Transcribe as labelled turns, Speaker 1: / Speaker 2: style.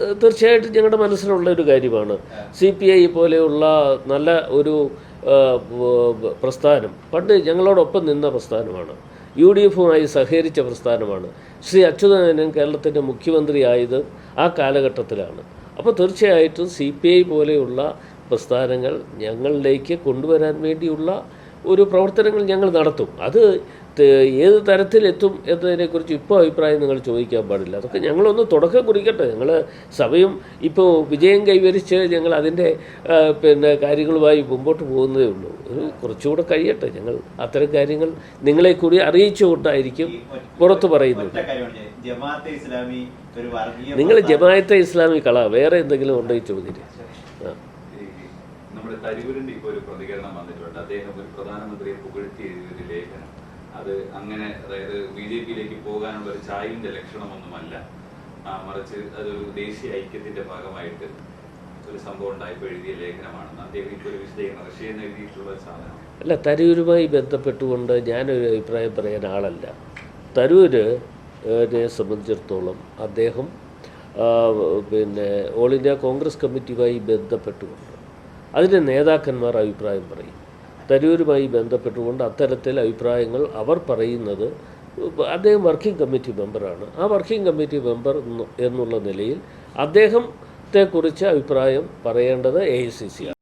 Speaker 1: തീർച്ചയായിട്ടും ഞങ്ങളുടെ മനസ്സിലുള്ള ഒരു കാര്യമാണ്. CPI പോലെയുള്ള നല്ല ഒരു പ്രസ്ഥാനം പണ്ട് ഞങ്ങളോടൊപ്പം നിന്ന പ്രസ്ഥാനമാണ്. UDFുമായി സഹകരിച്ച പ്രസ്ഥാനമാണ്. ശ്രീ അച്യുതാനന്ദൻ കേരളത്തിൻ്റെ മുഖ്യമന്ത്രിയായത് ആ കാലഘട്ടത്തിലാണ്. അപ്പോൾ തീർച്ചയായിട്ടും CPI പോലെയുള്ള പ്രസ്ഥാനങ്ങൾ ഞങ്ങളിലേക്ക് കൊണ്ടുവരാൻ വേണ്ടിയുള്ള ഒരു പ്രവർത്തനങ്ങൾ ഞങ്ങൾ നടത്തും. അത് ഏത് തരത്തിലെത്തും എന്നതിനെക്കുറിച്ച് ഇപ്പോൾ അഭിപ്രായം നിങ്ങൾ ചോദിക്കാൻ പാടില്ല. അതൊക്കെ ഞങ്ങളൊന്ന് തുടക്കം കുറിക്കട്ടെ. ഞങ്ങൾ സമയം ഇപ്പോൾ വിജയം കൈവരിച്ച് ഞങ്ങൾ അതിൻ്റെ കാര്യങ്ങളുമായി മുമ്പോട്ട് പോകുന്നതേ ഉള്ളൂ. ഒരു കുറച്ചുകൂടെ കഴിയട്ടെ. ഞങ്ങൾ അത്തരം കാര്യങ്ങൾ നിങ്ങളെ കൂടി അറിയിച്ചുകൊണ്ടായിരിക്കും പുറത്ത് പറയുന്നത്. നിങ്ങൾ ജമാഅത്തെ ഇസ്ലാമി വേറെ എന്തെങ്കിലും ഉണ്ടെങ്കിൽ ചോദിച്ചിട്ട്.
Speaker 2: നമ്മുടെ തരൂരിന്റെ ഇപ്പോൾ ഒരു പ്രതികരണം വന്നിട്ടുണ്ട്. അദ്ദേഹം ഒരു പ്രധാനമന്ത്രിയെ പുകഴ്ത്തി എഴുതിയ ലേഖനം അത് അങ്ങനെ, അതായത് BJPയിലേക്ക് പോകാനുള്ള ഒരു ചായവിന്റെ ലക്ഷണമൊന്നുമല്ല, മറിച്ച് അതൊരു ദേശീയ ഐക്യത്തിന്റെ ഭാഗമായിട്ട് ഒരു സംഭവം ഉണ്ടായപ്പോൾ എഴുതിയ ലേഖനമാണെന്ന് അദ്ദേഹം ഇപ്പോൾ ഒരു വിശദീകരണം റഷ്യയിൽ എഴുതിയിട്ടുള്ള സാധനം.
Speaker 1: അല്ല, തരൂരുമായി ബന്ധപ്പെട്ടുകൊണ്ട് ഞാനൊരു അഭിപ്രായം പറയാൻ ആളല്ല. തരൂരിനെ സംബന്ധിച്ചിടത്തോളം അദ്ദേഹം ഓൾ ഇന്ത്യ കോൺഗ്രസ് കമ്മിറ്റിയുമായി ബന്ധപ്പെട്ടുകൊണ്ട് അതിൻ്റെ നേതാക്കന്മാർ അഭിപ്രായം പറയും. തരൂരുമായി ബന്ധപ്പെട്ടുകൊണ്ട് അത്തരത്തിൽ അഭിപ്രായങ്ങൾ അവർ പറയുന്നത്, അദ്ദേഹം വർക്കിംഗ് കമ്മിറ്റി മെമ്പറാണ്. ആ വർക്കിംഗ് കമ്മിറ്റി മെമ്പർ എന്നുള്ള നിലയിൽ അദ്ദേഹത്തെക്കുറിച്ച് അഭിപ്രായം പറയേണ്ടത് AICC ആണ്.